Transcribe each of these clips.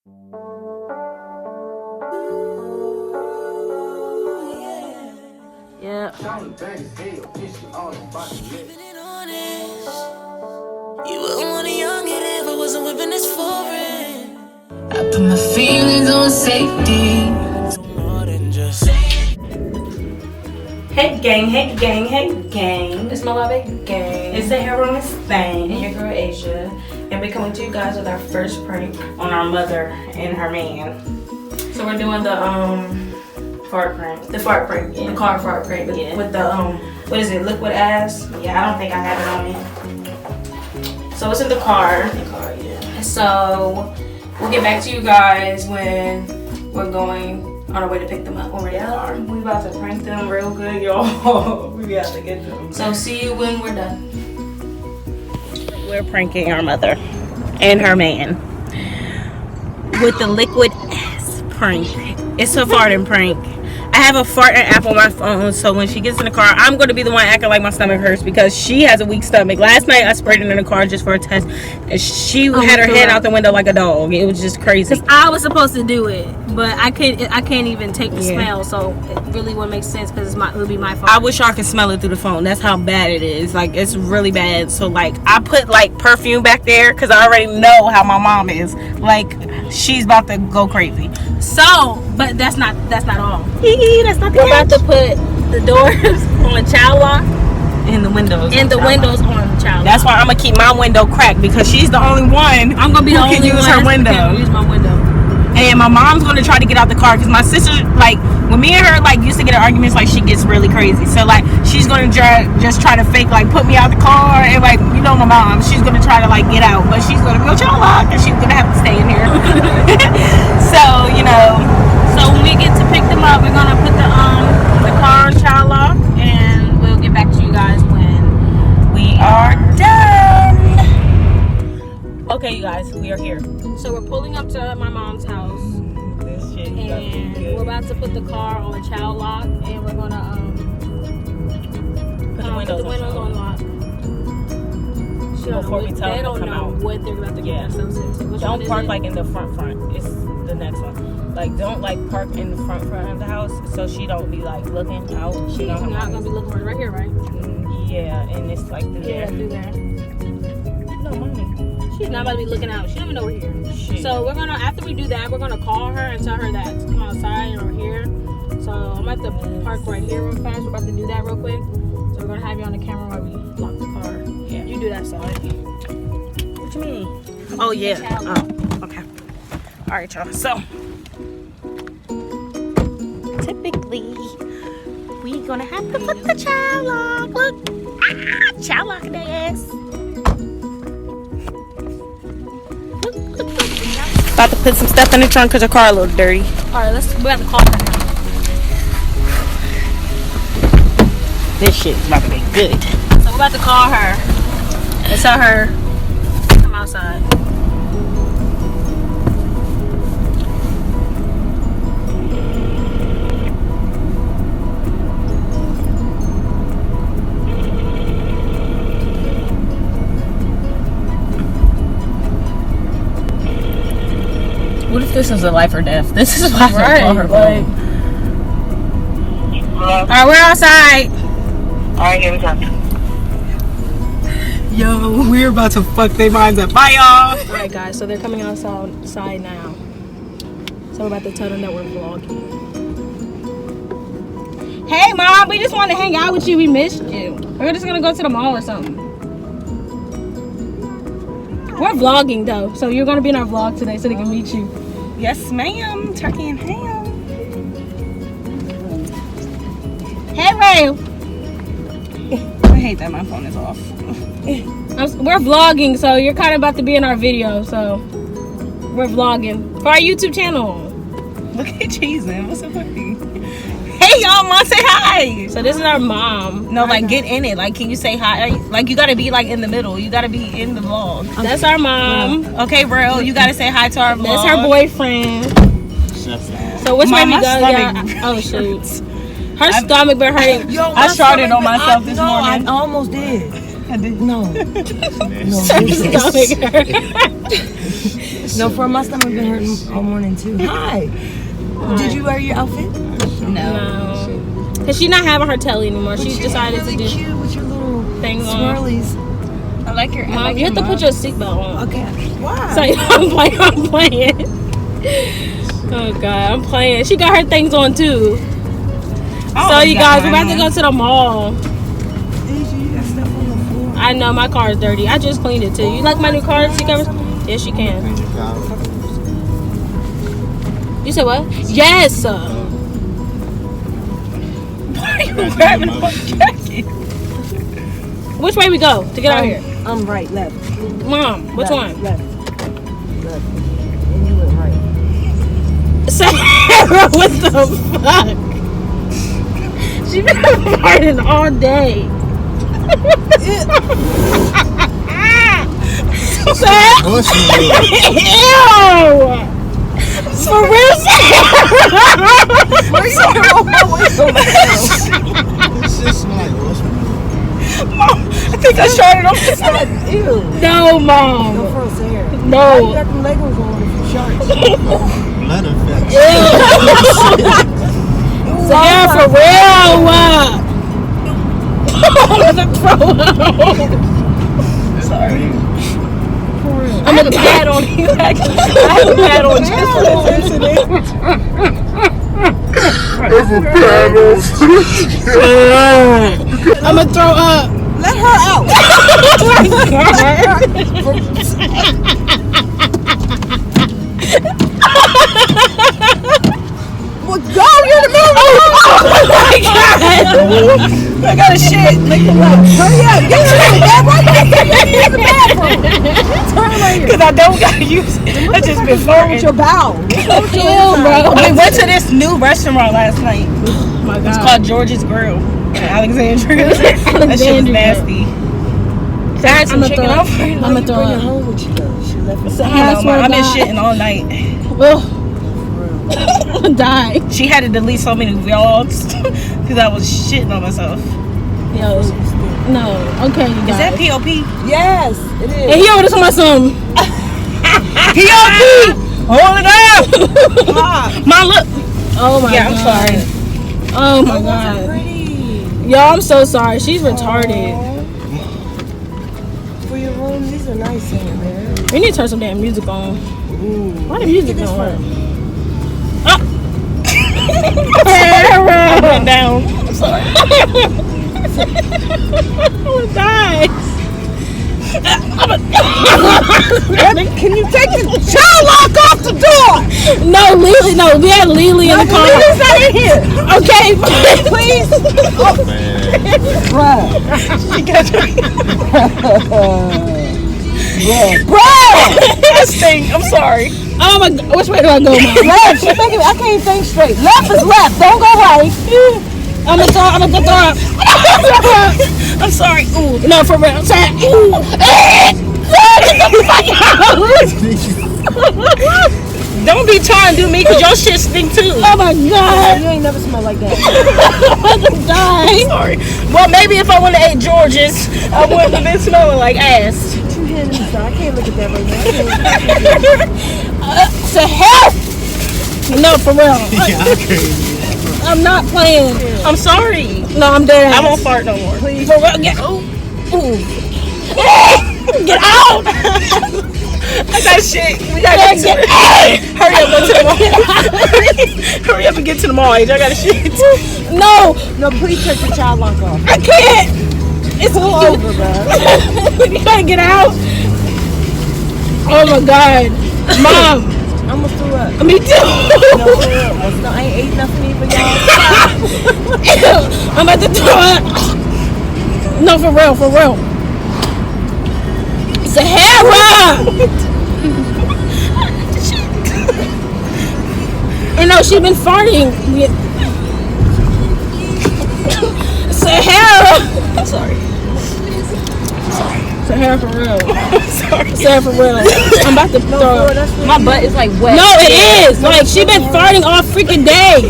Yeah. You wouldn't want a young kid if I wasn't whipping this foreign. I put my feelings on safety. More than just. Hey gang, hey gang, hey gang. It's my baby gang. It's Sahaira on this thing. And your girl Aizja. And we're coming to you guys with our first prank on our mother and her man. So we're doing the fart prank. The fart prank. Yeah. The car fart prank. Yeah. With the what is it? Liquid ass? Yeah, I don't think I have it on me. So it's in the car. Yeah. So we'll get back to you guys when we're going on our way to pick them up when we're in the car. We about to prank them real good, y'all. We about to get them. So see you when we're done. We're pranking our mother and her man with the liquid ass prank. It's a farting prank. I have a farting app on my phone, so when she gets in the car, I'm going to be the one acting like my stomach hurts because she has a weak stomach. Last night, I sprayed it in the car just for a test, and she had her head out the window like a dog. It was just crazy. Because I was supposed to do it, but I can't even take the smell, so it really wouldn't make sense because it would be my fault. I wish y'all could smell it through the phone. That's how bad it is. Like, it's really bad. So, like, I put, like, perfume back there because I already know how my mom is. Like, she's about to go crazy. So, but that's not all. That's not the We're about to put the doors on child lock and the windows. and the windows on child lock. That's why I'm gonna keep my window cracked because she's the only one. I'm gonna be who the can only use one her window. Can use my window. And my mom's gonna try to get out the car because my sister, like, when me and her like used to get in arguments, like she gets really crazy. So like she's gonna just try to fake like put me out the car and like you know my mom, she's gonna try to like get out, but she's gonna be on child lock and she's gonna have to stay in here. So you know. So when we get to pick them up, we're gonna put the car on child lock, and we'll get back to you guys when we are done. Okay, you guys, we are here. So we're pulling up to my mom's house, This shit and we're about to put the car on child lock, and we're gonna put the windows on lock. Before we tell them to come out. What they're about to get themselves into. Don't park like in the front. It's the next one. Like don't like park in the front of the house so she don't be like looking out. She's not gonna be looking right here, right? Yeah, and it's like through there. Yeah, through there. No, mommy. She's not about to be looking out. She don't even know we're here. Shit. So we're gonna, after we do that, we're gonna call her and tell her that to come outside and we're here. So I'm about to park right here real fast. We're about to do that real quick. So we're gonna have you on the camera while we lock the car. Yeah. You do that side. What you mean? Oh yeah. Oh, okay. All right, y'all. So typically we gonna have to put the child lock. Look, child lock their ass. About to put some stuff in the trunk because your car a little dirty. Alright, we're about to call her now. This shit is about to be good. So we're about to call her and tell her to come outside. What if this is a life or death? This is why I call her phone. Alright, we're outside. Alright, here we go. Yo, we're about to fuck their minds up. Bye, y'all. Alright, guys, so they're coming outside now. So we're about to tell them that we're vlogging. Hey, Mom, we just wanted to hang out with you. We missed you. We're just gonna go to the mall or something. We're vlogging, though, so you're gonna be in our vlog today so they can meet you. Yes, ma'am. Turkey and ham. Hey, Ray. I hate that my phone is off. We're vlogging, so you're kind of about to be in our video, so we're vlogging for our YouTube channel. Look at Jason. What's up, puppy? Hey, y'all, Mom, say hi. So this is our mom. No, like, get in it. Like, can you say hi? Like, you gotta be, like, in the middle. You gotta be in the vlog. That's our mom. Okay, bro, you gotta say hi to our vlog. That's her boyfriend. So which way we go? Yeah. Oh, shoot. Her stomach been hurting. Yo, I started on myself this morning. I almost did. I did. No. No, for my stomach been hurting all morning too. Hi. Did you wear your outfit? No. Cause she's not having her telly anymore. She's decided really to do cute with your little things on. swirlies. I like your. Mom, you have to put your seatbelt on. Okay. Why? So I'm playing. Oh God, I'm playing. She got her things on too. So you guys, we're about to go to the mall. I know my car is dirty. I just cleaned it too. You like my new car seat covers? Yes, you can. You said what? Yes. Why are you grabbing my jacket? Which way we go to get out here? I'm right, left. Mom, which one? Left. And you went right. Sahaira, what the fuck? She been farting all day. Ew! For real, Where you going? It's just like Mom, I think I shorted on this one. Ew. No, Mom. No, for Sahara. Why you No. got them leggings on with your shorts? blood effect. Sahara, for real. I'm gonna throw up. Sorry. I'm gonna pad on you. I have a pad on just for this incident. I'm gonna throw up. Let her out. Well, go, you're the man. Oh my God. I got a shit. Make the left. Hurry up. Get to the bathroom. Why you can't use the bathroom? Turn right here. Because I don't gotta use it. I just been With farting. your bowel. Ew, bro. We went to this new restaurant last night. Oh my It's God. called George's Grill in Alexandria. That shit was nasty. So I had some chicken Alfredo. I'm gonna throw Bring her up. home with you though. She left me. I swear to I've been God. shitting all night. Well, I'm die. She had to delete so many vlogs because I was shitting on myself. Yo, no. Okay, you Is guys. that POP? Yes, it is. And he over this on my son. POP! Hold it up! Mom, look. Oh my Yeah, God. I'm sorry. Oh my God. Pretty. Y'all, I'm so sorry. She's retarded. For your room, these are nice in there. We need to turn some damn music on. Why the music don't work? I went down. I'm sorry. I'm gonna die. Can you take the child lock off the door? No, Lily. No, we had Lily in the car. Lily's not in here. Okay, Please. Man. I stink. I'm sorry. Oh my God. Which way do I go, Mom? Left. She's making me, I can't think straight. Left is left. Don't go right. I'm gonna throw up. I'm sorry. Ooh, no, for real. I'm sorry. Ooh. Don't be trying to do me because your shit stink too. Oh my God. You ain't never smelled like that. I'm gonna die. Sorry. Well, maybe if I would have ate George's, I wouldn't have been smelling like ass. Two hands inside. I can't look at that right now. To hell. No, for real. Y'all crazy. I'm not playing. I'm sorry. No, I'm dead. I won't fart no more. Please. For real. Get, ooh. Get out. I got shit. We gotta get to the Hurry up, go to the mall. Hurry up and get to the mall, Aizja. I got shit. No, No, please take the child lock off. I can't. It's Pull over, bro. You gotta get out. Oh my God. Mom. I almost threw up. Me too. No, for real. No, I ain't ate nothing either, y'all. I'm about to throw up. No, for real, for real. Sahaira! I know she been farting. Sahaira! Sorry. Sahaira, for real. Sorry. Sahaira, for real. I'm about to throw up. My butt is like wet. No, it is. Like, she been farting all freaking day.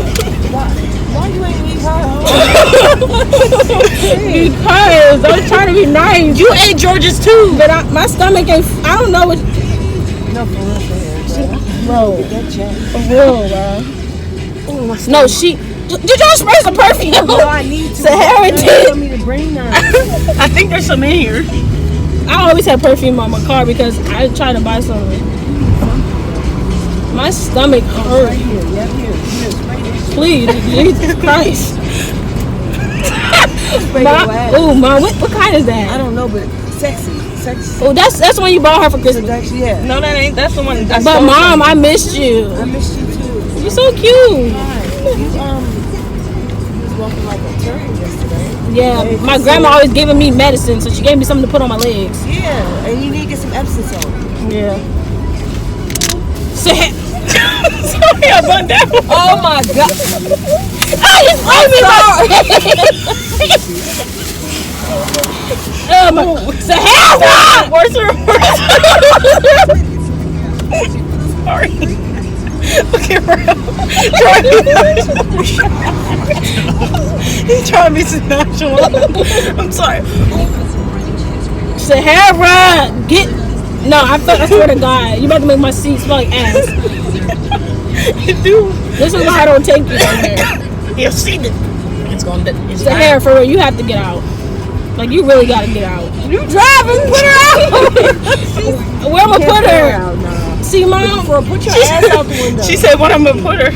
Why you ain't leave her home? Because I was trying to be nice. You ate George's too. But my stomach ain't. I don't know what. No, for real, Bro, get that check. for real, bro. No, she. Did y'all spray some perfume? No, I need to. Sahara You did. told me to bring none. I think there's some in here. I always have perfume on my car because I try to buy some. My stomach hurts. Right here. Yep, here. Spray this. Please, Jesus Christ. Spray your ass. Oh, Mom, what kind is I that? don't know, but sexy. Oh, that's when you bought her for Christmas. Yeah. No, that ain't. That's the one. But Mom, I missed you. I missed you too. You're so cute. You was walking like a turtle yesterday. Yeah, my grandma always giving me medicine, so she gave me something to put on my legs. Yeah, and you need to get some Epsom salt. Yeah. Sorry about that. Oh my God. Sahara! Worse or worse. Sorry. Look at Ralph. He's trying to be so nonchalant. I'm sorry. Sahara! No, I swear to God, you about to make my seat smell like ass. Dude. This is why I don't take you somewhere. You'll see it. It's going to. Sahara, for real, you have to get out. Like, you really gotta get out. You driving? Put her out! Where am I put her? See, Mom? Put your ass out the window. She said, what I'm going to put her?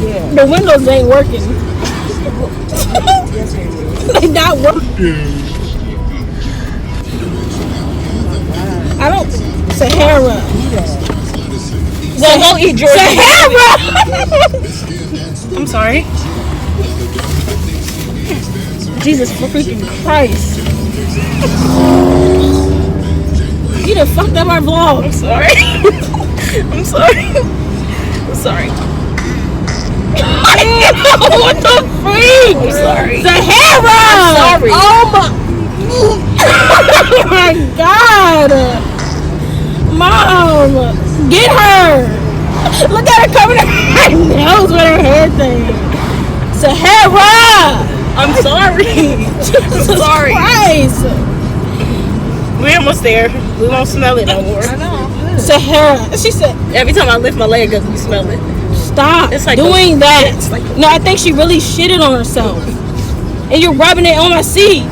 Yeah. The windows ain't working. They not working. I don't. Sahara. Well, go eat George. Sahara! I'm sorry. Jesus freaking Christ. You done fucked up our vlog. I'm sorry. I'm sorry. I'm sorry. What the freak? I'm sorry. Sahara! I'm sorry. Oh my God! Mom! Get her! Look at her covering her nose with her hair thing. Sahara! I'm sorry. I'm sorry. Christ! We're almost there. We won't smell it no more. I know. Sahara. She said, Every time I lift my leg up, you smell it. stop It's like doing that. It's like No, I think she really shitted on herself. And you're rubbing it on my seat.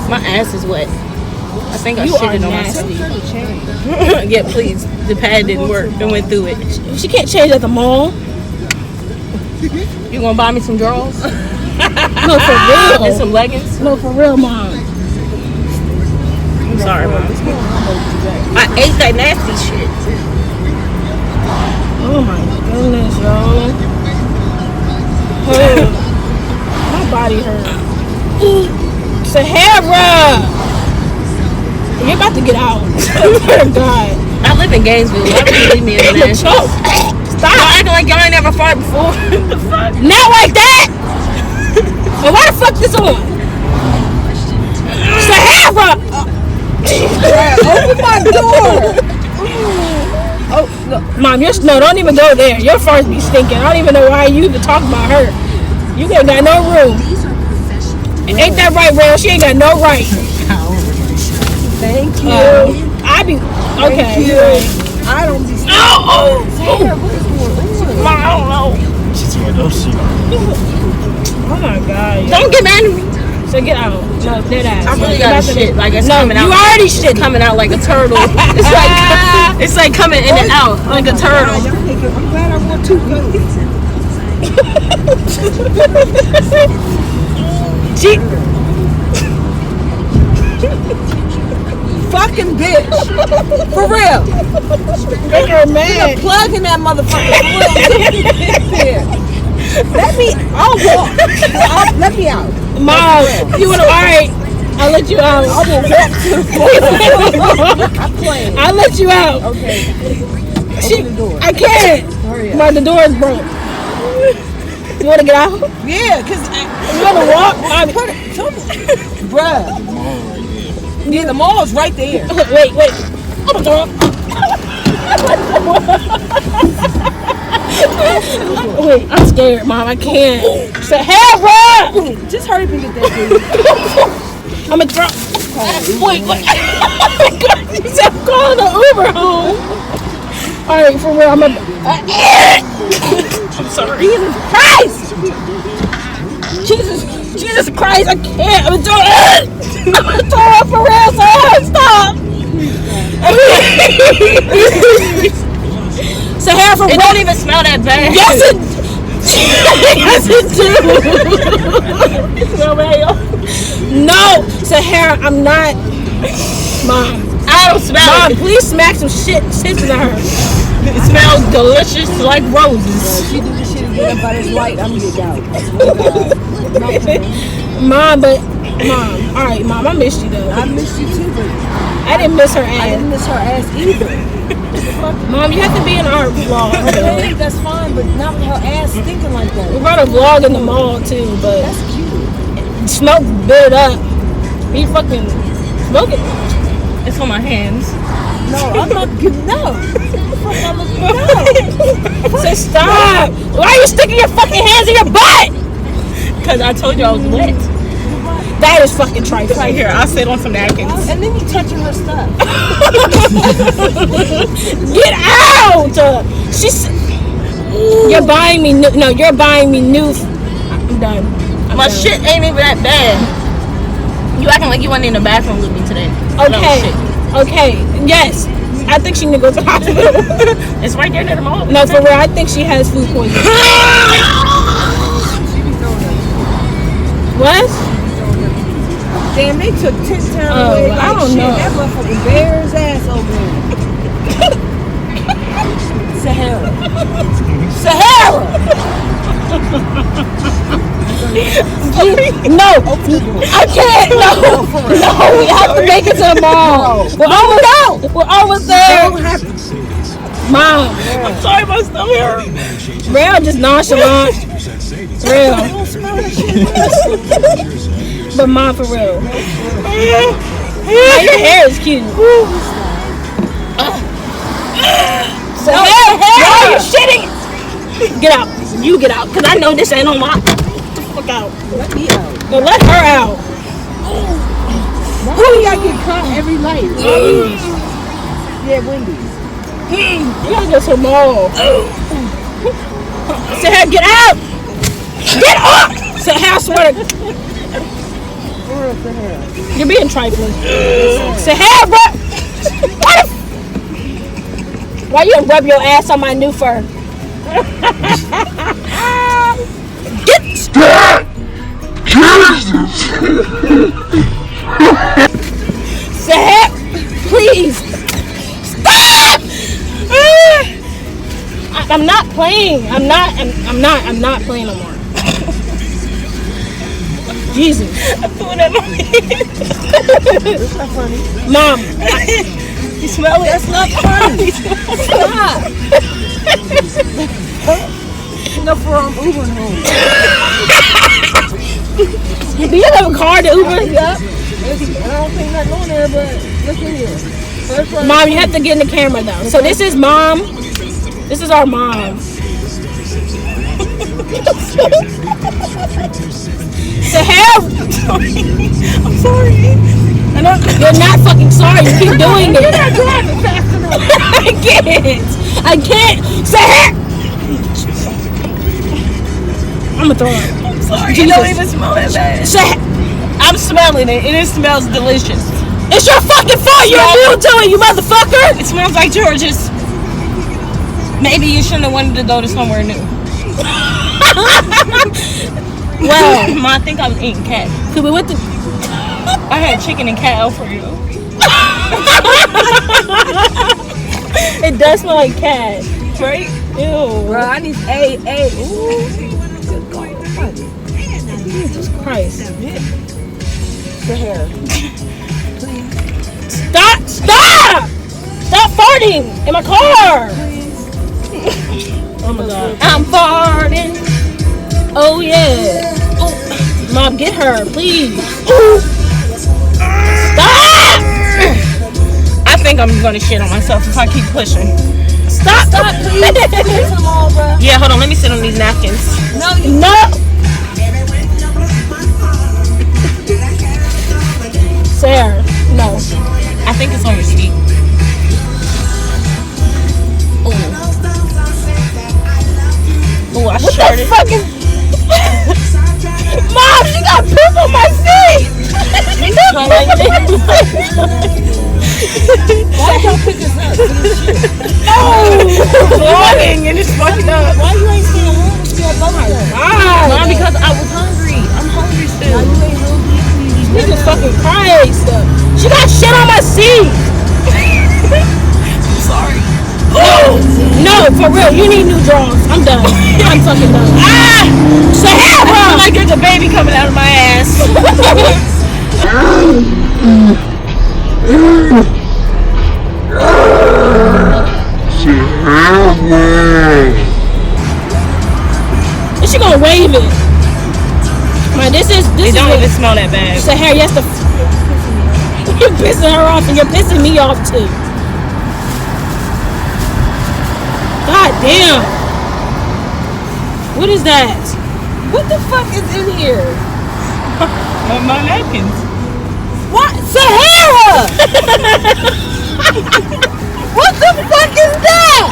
my ass is wet. I think I You are shitted on nasty. myself. Yeah, please. The pad didn't work. I went through it. She can't change at the mall. You gonna buy me some drawers No, for real. and some leggings? No, for real, Mom. I'm sorry, Mom. I ate that nasty shit. Oh my goodness, yo. My body hurts. Sahara! You're about to get out. Oh God. I live in Gainesville. Why would you leave me in The there? choke. Stop acting like y'all ain't never fought before. The fuck? Not like that! Well, why the fuck this on? Sahara! Open my door. Oh, no. Mom, no, don't even go there. Your farts be stinking. I don't even know why you even talk about her. You ain't got no room. Ain't that right, Rail? She ain't got no right. Thank you. I be okay. Thank you. You're right. I don't be. Oh, Sarah, what is going on? Mom, I don't know. She's one of those shit. Oh my God. Don't get mad at me. So get out. No, dead ass. I really got shit. Like it's No, coming out. you already shit. Coming out like a turtle. It's like coming in and out like a turtle. I'm glad I wore 2 coats. Fucking bitch. For real. Make her mad. Plug in that motherfucker. Let me. I'll walk. Let me out. Mom, you wanna? All right. I'll let you out. I will walk to the I'm playing. I'll let you out. Okay. She, the door. I can't. Hurry up. Mom, the door is broke. You wanna get out? Yeah, because You wanna walk? bruh. Yeah, the mall's right there. Wait. Open the door. Wait, I'm scared, Mom. I can't. Sahara! Just hurry up and get that, please. I'ma throw. Wait. He said I'm calling the Uber home. Alright, for real, I'm sorry. Jesus Christ! Jesus Christ, I can't. I'm gonna throw up for real, so stop. Sahara, for real. It don't even smell that bad. Yes, it do. No, Sahara, I'm not. Mom, I don't smell Mom, it. please smack some shit into her. It smells delicious like roses. She do this shit again, but it's white. I'm gonna get out. Mom, alright, Mom, I missed you though. I missed you too, but I didn't miss her I ass. didn't miss her ass either. Mom, you have to be in our vlog. Okay, that's fine, but not with her ass stinking like that. We brought a vlog in the mall too, but That's cute. smoke build up. He fucking smoking. It's on my hands. No, I'm not giving no. Say stop. Why are you sticking your fucking hands in your butt? Because I told you I was wet. That is fucking trifling. Right here, I'll sit on some napkins. And then you touching her stuff. Get out! You're buying me new. No, you're buying me new. I'm done. My shit ain't even that bad. You acting like you went in the bathroom with me today. Okay. Yes. I think she need to go to the hospital. It's right there near the mall. No, for real. I think she has food poisoning. What? Damn, they took 10 times away. Like, I don't shit, know. that motherfucking bear's ass over there. Sahara. No, I can't. No, we have to make it to the mall. We're almost there. Mom, I'm sorry, my stomach hurt. real just nonchalant. Real. But Mom, for real. Your hair is cute. So, why are you shitting? Get out. You get out, because I know this ain't on my... Get the fuck out. Let me out. No, let her out. Why do y'all get caught every night? Yeah, Wendy's. You gotta go to the mall. Sahara, get out! Get up! Sahara, I swear to... You're being trifling. Sahara, what? Why you rub your ass on my new fur? Get... Stop! Jesus! Sahara, please. Stop! I'm not playing. I'm not playing no more. Jesus. I'm doing that on my It's not funny. Mom. You smell it? That's not funny. Stop. No, for Ubering home. Do you have a car to Uber? Yep. I don't think nothing on there, but look in here. Mom, you have to get in the camera though. So this is Mom. This is our mom. Sahara! I'm sorry. You're not fucking sorry. You keep doing it. You're not driving fast enough. I can't. Sahara! I'm gonna throw up. I'm sorry. Jesus. You don't even smell that bad. I'm smelling it, and it smells delicious. It's your fucking fault. You're new to it, you motherfucker. It smells like George's. Maybe you shouldn't have wanted to go to somewhere new. Well, I think I was eating cat. Cause we went to. I had chicken and cat Alfredo. It does smell like cat. Right? Ew. Bro, I need a. Ooh. Jesus Christ. Sahara. Stop farting in my car. Oh my God. I'm farting. Oh yeah. Oh. Mom, get her, please. Stop! I think I'm gonna shit on myself if I keep pushing. Stop, please. Yeah, hold on, let me sit on these napkins. No. think it's on receipt. Oh, I What shorted. the fuck is... Mom, she got poop on my seat! Why y'all pick us up? Vlogging and it's fucked up. Why you ain't staying home? Still both of them. Mom, because I was hungry. I'm hungry still. You ain't hungry. Jesus fucking Christ. She got shit on my seat. I'm sorry. No, for real. You need new drawers. I'm done. I'm fucking done. I feel Sahara! like there's a baby coming out of my ass. Is she gonna wave it? Man, this It is don't it. even smell that bad. Sahara, yes, you're pissing her off and you're pissing me off too. God damn. What is that? What the fuck is in here? My napkins. What? Sahara! What the fuck is that?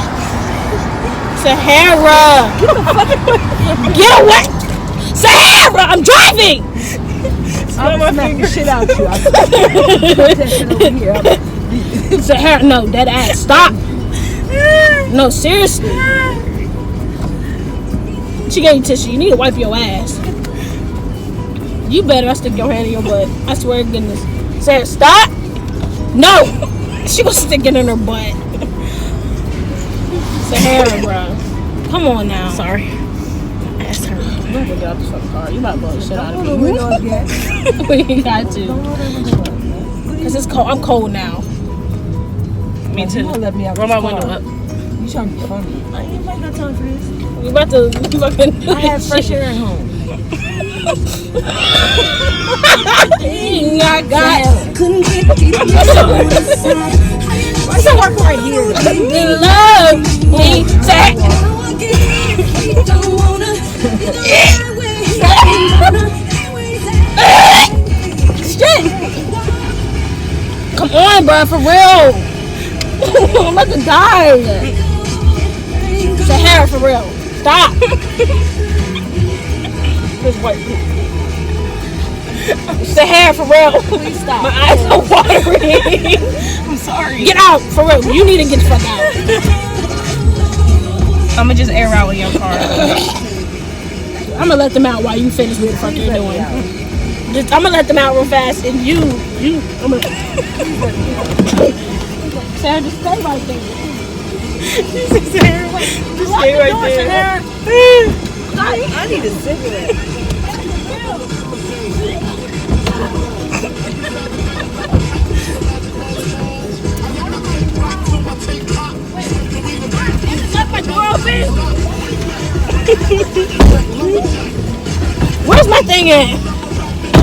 Sahara! Get away! Sahara! I'm driving! I'm gonna smack the shit out you. I'll put that shit over here. Sahara, no, that ass. Stop. No, seriously. She gave you tissue. You need to wipe your ass. You better not stick your hand in your butt. I swear to goodness. Sarah, stop. No. She gonna stick it in her butt. Sahara, bro. Come on now. Sorry. Ask her. You better get out the fucking car. You might blow the shit out of Hold the me. window up yet. We got to. Because it's cold. I'm cold now. Me You too. won't let me out Roll this my car. window up. You trying to be funny. I ain't got time for this. We about to fucking do I have this fresh shit. air at home. I got Couldn't keep Why you work right here? the love. He said, shit. Come on, bro, for real. I'm about to die. Sahara, for real. Stop. This white people. Sahara, for real. Please stop. My eyes are watering. I'm sorry. Get out, for real. You need to get the fuck out. I'm gonna just air out in your car. I'm gonna let them out while you finish what the fuck you're doing. I'm gonna let them out real fast, and I'm gonna. Sarah, just stay right there. Just stay right there. I need a cigarette. Where's my thing at?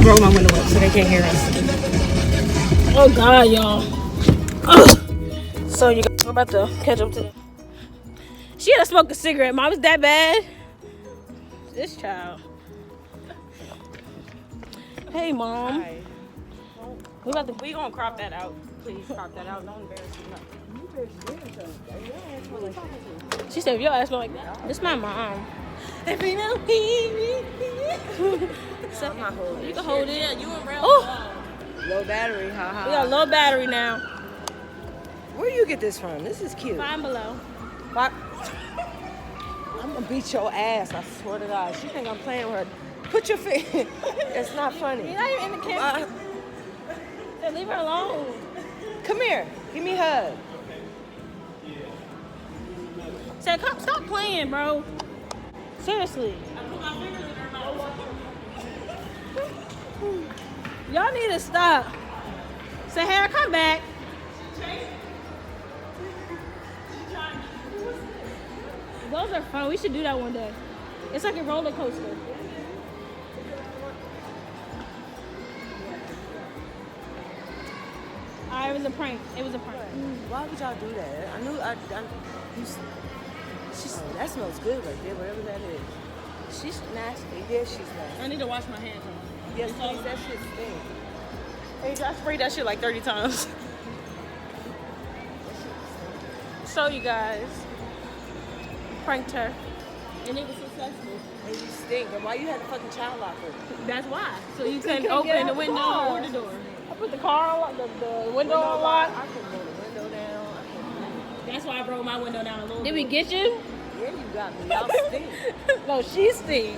Roll my window up so they can't hear us. Oh God, y'all. Ugh. So you guys, we're about to catch up to them. She had to smoke a cigarette. Mom, is that bad? This child. Hey, Mom. Hi. We about to. We gonna crop that out. Please crop that out. Don't embarrass me. She said, if your ass smell like that, this my mom. I'm not holding. You can hold it. Yeah, you and Ralph. Oh, Low battery, haha. we got a low battery now. Where you get this from? This is cute. Find below. What? I'm gonna beat your ass, I swear to God. She think I'm playing with her. Put your feet. It's not funny. You're not even in the camera. So leave her alone. Come here. Give me a hug. Say, come, stop playing, bro. Seriously. Y'all need to stop. Sahara, come back. Those are fun. We should do that one day. It's like a roller coaster. It was a prank. It was a prank. Why would y'all do that? I knew that smells good right there, whatever that is. She's nasty. Yeah, she's nasty. I need to wash my hands off. Yes, please, that shit stinks. Hey, I sprayed that shit like 30 times. show you guys. Pranked her. And it was successful. And you stink. And why you had the fucking child locker? That's why. So you couldn't couldn't open get out the the window car. or the door. I put the car on, the window on lock. I couldn't roll the window down. I couldn't. That's why I rolled my window down a little bit. Did we get you? Yeah, you got me. Y'all stink. No, she stink.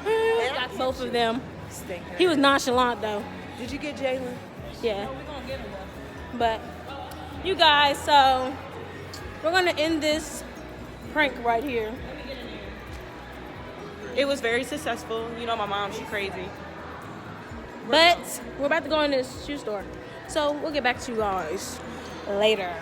Got both of them. Stink. He was nonchalant though. Did you get Jalen? Yeah. But you guys, so we're gonna end this prank right here. It was very successful. You know my mom, she crazy. But we're about to go in this shoe store. So we'll get back to you guys later.